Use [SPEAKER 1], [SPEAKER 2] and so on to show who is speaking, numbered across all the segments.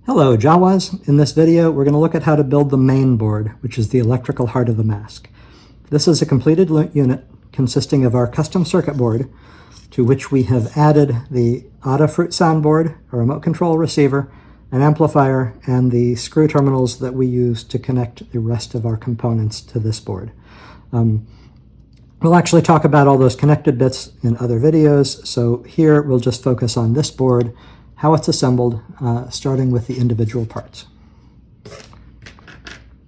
[SPEAKER 1] Hello Jawas. In this video we're going to look at how to build the main board, which is the electrical heart of the mask. This is a completed unit consisting of our custom circuit board, to which we have added the Adafruit soundboard, a remote control receiver, an amplifier, and the screw terminals that we use to connect the rest of our components to this board. We'll actually talk about all those connected bits in other videos, so here we'll just focus on this board, how it's assembled, starting with the individual parts.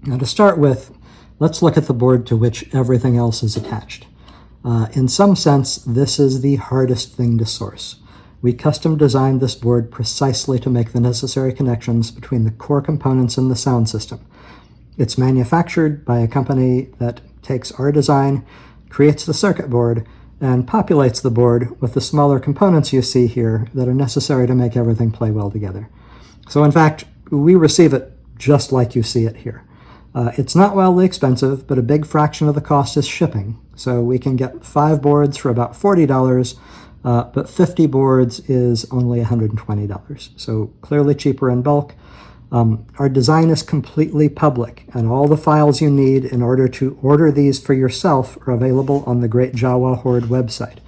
[SPEAKER 1] Now to start with, let's look at the board to which everything else is attached. In some sense, this is the hardest thing to source. We custom designed this board precisely to make the necessary connections between the core components in the sound system. It's manufactured by a company that takes our design, creates the circuit board, and populates the board with the smaller components you see here that are necessary to make everything play well together. So in fact, we receive it just like you see it here. It's not wildly expensive, but a big fraction of the cost is shipping. So we can get 5 boards for about $40, but 50 boards is only $120. So clearly cheaper in bulk. Our design is completely public, and all the files you need in order to order these for yourself are available on the Great Jawa Horde website.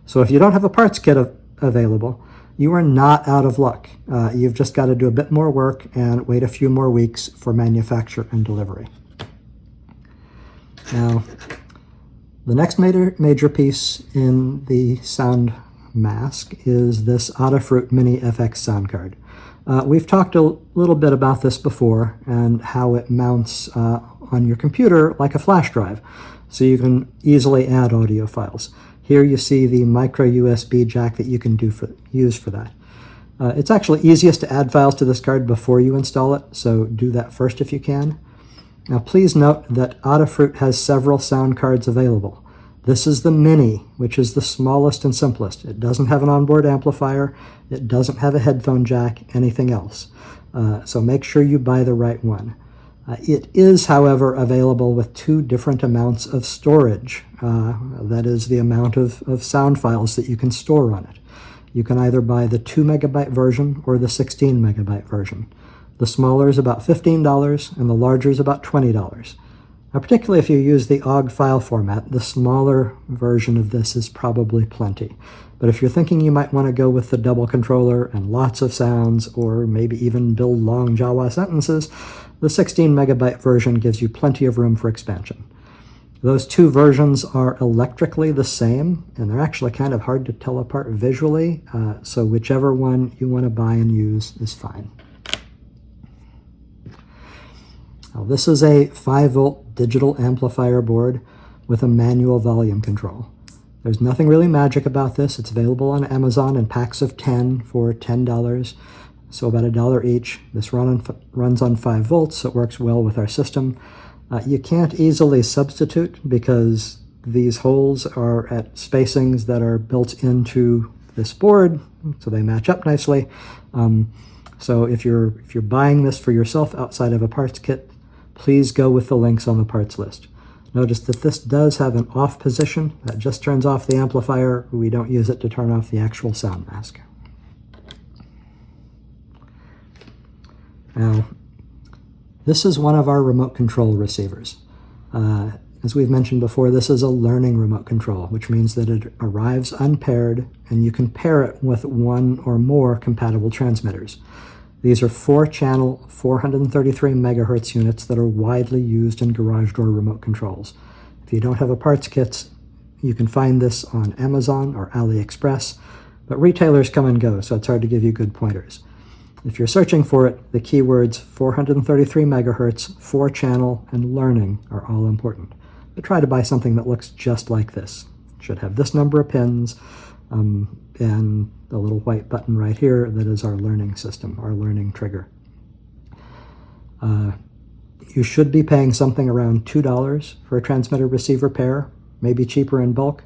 [SPEAKER 1] So if you don't have a parts kit available, you are not out of luck. You've just got to do a bit more work and wait a few more weeks for manufacture and delivery. Now, the next major piece in the sound mask is this Adafruit Mini FX sound card. We've talked a little bit about this before and how it mounts on your computer like a flash drive, so you can easily add audio files. Here you see the micro USB jack that you can use for that. It's actually easiest to add files to this card before you install it, so do that first if you can. Now please note that Adafruit has several sound cards available. This is the Mini, which is the smallest and simplest. It doesn't have an onboard amplifier, it doesn't have a headphone jack, anything else. So make sure you buy the right one. It is, however, available with 2 different amounts of storage. That is the amount of sound files that you can store on it. You can either buy the 2 megabyte version or the 16 megabyte version. The smaller is about $15 and the larger is about $20. Now, particularly if you use the OGG file format, the smaller version of this is probably plenty. But if you're thinking you might want to go with the double controller and lots of sounds, or maybe even build long Jawa sentences, the 16 megabyte version gives you plenty of room for expansion. Those 2 versions are electrically the same, and they're actually kind of hard to tell apart visually, so whichever one you want to buy and use is fine. Now, this is a 5-volt digital amplifier board with a manual volume control. There's nothing really magic about this. It's available on Amazon in packs of 10 for $10, so about $1 each. This runs on 5 volts, so it works well with our system. You can't easily substitute because these holes are at spacings that are built into this board, so they match up nicely. So if you're buying this for yourself outside of a parts kit, please go with the links on the parts list. Notice that this does have an off position. That just turns off the amplifier. We don't use it to turn off the actual sound mask. Now, this is one of our remote control receivers. As we've mentioned before, this is a learning remote control, which means that it arrives unpaired and you can pair it with 1 or more compatible transmitters. These are 4-channel, 433 megahertz units that are widely used in garage door remote controls. If you don't have a parts kit, you can find this on Amazon or AliExpress, but retailers come and go, so it's hard to give you good pointers. If you're searching for it, the keywords 433 megahertz, 4-channel, and learning are all important. But try to buy something that looks just like this. It should have this number of pins, and the little white button right here that is our learning system, our learning trigger. You should be paying something around $2 for a transmitter-receiver pair, maybe cheaper in bulk.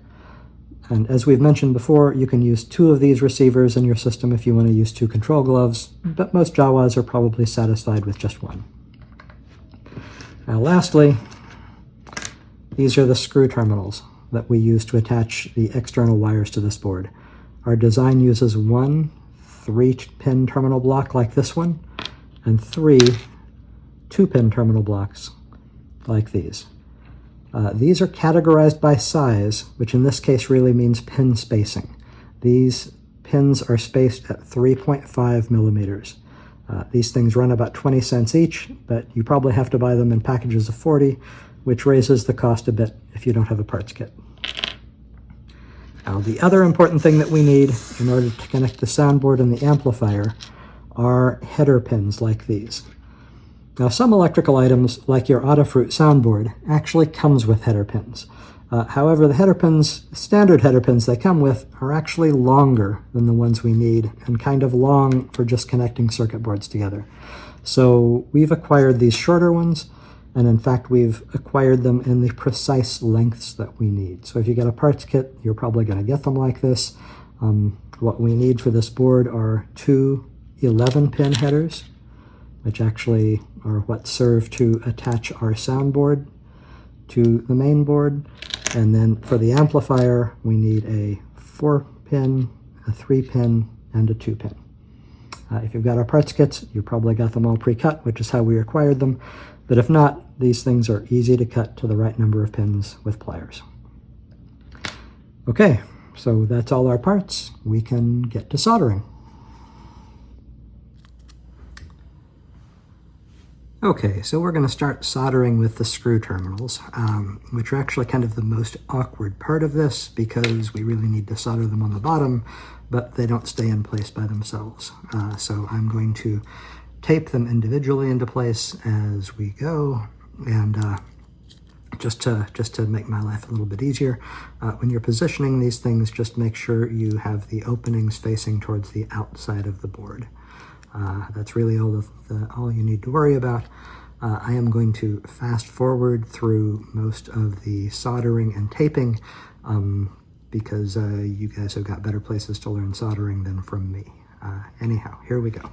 [SPEAKER 1] And as we've mentioned before, you can use 2 of these receivers in your system if you want to use 2 control gloves, but most Jawas are probably satisfied with just 1. Now lastly, these are the screw terminals that we use to attach the external wires to this board. Our design uses one 3-pin terminal block like this one, and 3 2-pin terminal blocks like these. These are categorized by size, which in this case really means pin spacing. These pins are spaced at 3.5 millimeters. These things run about 20 cents each, but you probably have to buy them in packages of 40, which raises the cost a bit if you don't have a parts kit. Now, the other important thing that we need in order to connect the soundboard and the amplifier are header pins like these. Now, some electrical items, like your Adafruit soundboard, actually comes with header pins. However, the header pins, standard header pins they come with, are actually longer than the ones we need and kind of long for just connecting circuit boards together. So we've acquired these shorter ones, and in fact, we've acquired them in the precise lengths that we need. So if you get a parts kit, you're probably going to get them like this. What we need for this board are 2 11-pin headers, which actually are what serve to attach our soundboard to the main board. And then for the amplifier, we need a 4-pin, a 3-pin, and a 2-pin. If you've got our parts kits, you probably got them all pre-cut, which is how we acquired them. But if not, these things are easy to cut to the right number of pins with pliers. Okay, so that's all our parts. We can get to soldering. Okay, so we're going to start soldering with the screw terminals, which are actually kind of the most awkward part of this because we really need to solder them on the bottom, but they don't stay in place by themselves. So I'm going to tape them individually into place as we go, and just to make my life a little bit easier, when you're positioning these things, just make sure you have the openings facing towards the outside of the board. That's really all you need to worry about. I am going to fast forward through most of the soldering and taping because you guys have got better places to learn soldering than from me. Anyhow, here we go.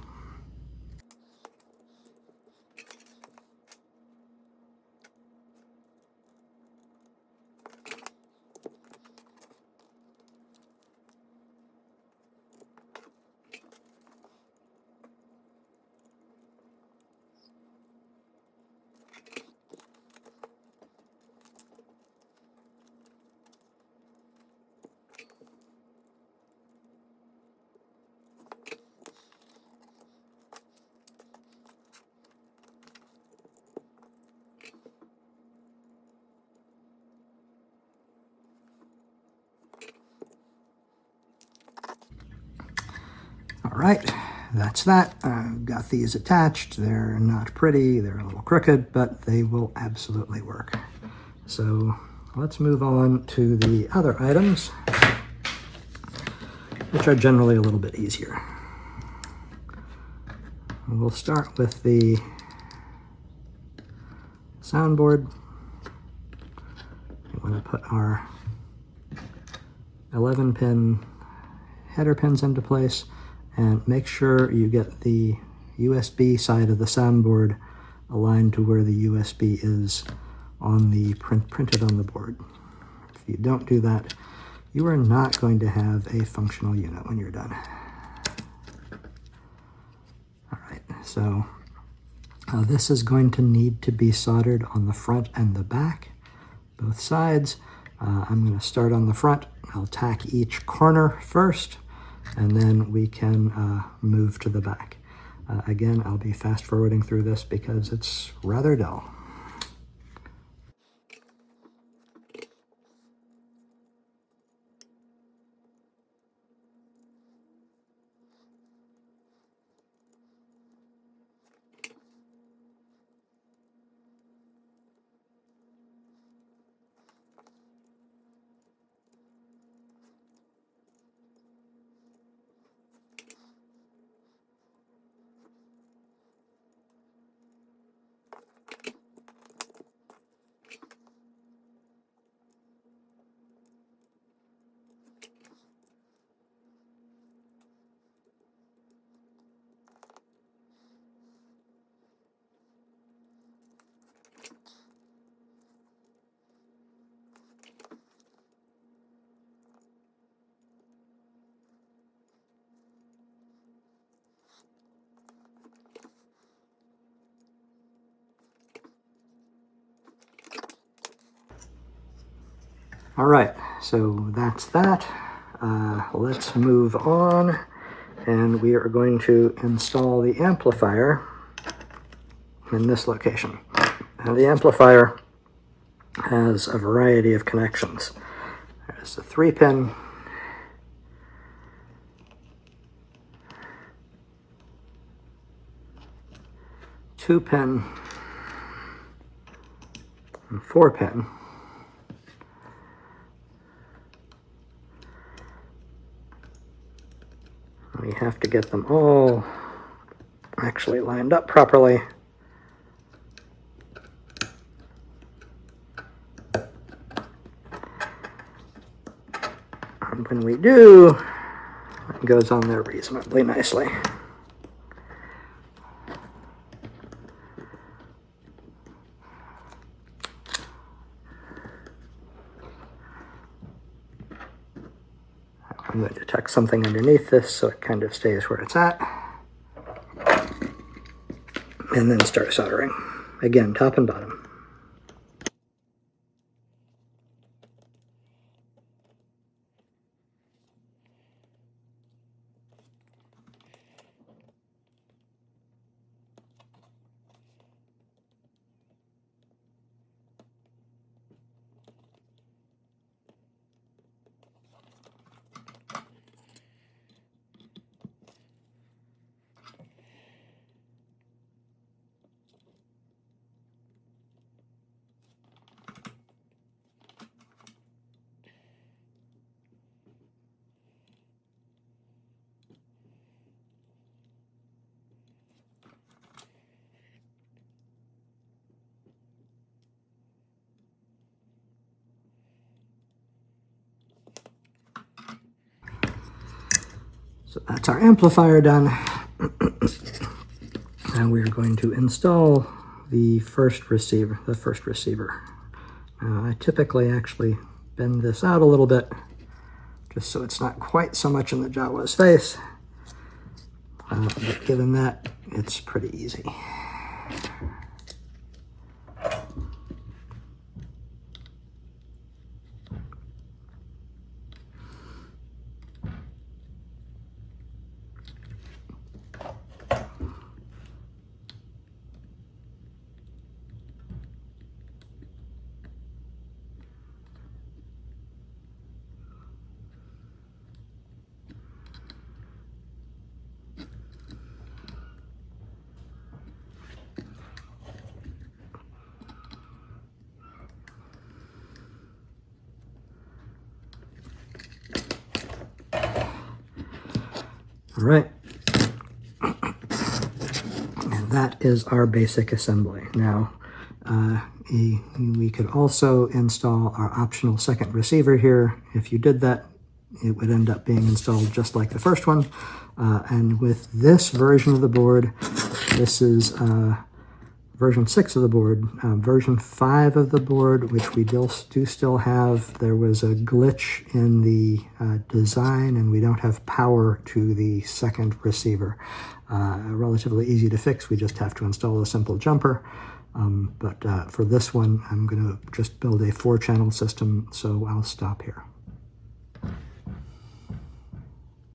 [SPEAKER 1] All right, that's that. I've got these attached. They're not pretty, they're a little crooked, but they will absolutely work. So let's move on to the other items, which are generally a little bit easier. We'll start with the soundboard. We want to put our 11-pin header pins into place, and make sure you get the USB side of the soundboard aligned to where the USB is on the printed on the board. If you don't do that, you are not going to have a functional unit when you're done. All right, so this is going to need to be soldered on the front and the back, both sides. I'm going to start on the front. I'll tack each corner first, and then we can move to the back. Again, I'll be fast forwarding through this because it's rather dull. All right, so that's that. Let's move on, and we are going to install the amplifier in this location. And the amplifier has a variety of connections. There's a 3-pin, two-pin, and 4-pin. We have to get them all actually lined up properly. And when we do, it goes on there reasonably nicely. I'm going to tuck something underneath this so it kind of stays where it's at. And then start soldering. Again, top and bottom. So that's our amplifier done. And we're going to install the first receiver. I typically actually bend this out a little bit, just so it's not quite so much in the Jawa's face. But given that, it's pretty easy. All right, and that is our basic assembly. Now, we could also install our optional second receiver here. If you did that, it would end up being installed just like the first one. And with this version of the board, this is version 6 of the board. Version 5 of the board, which we do still have, there was a glitch in the design, and we don't have power to the second receiver. Relatively easy to fix. We just have to install a simple jumper. But for this one, I'm going to just build a 4-channel system, so I'll stop here.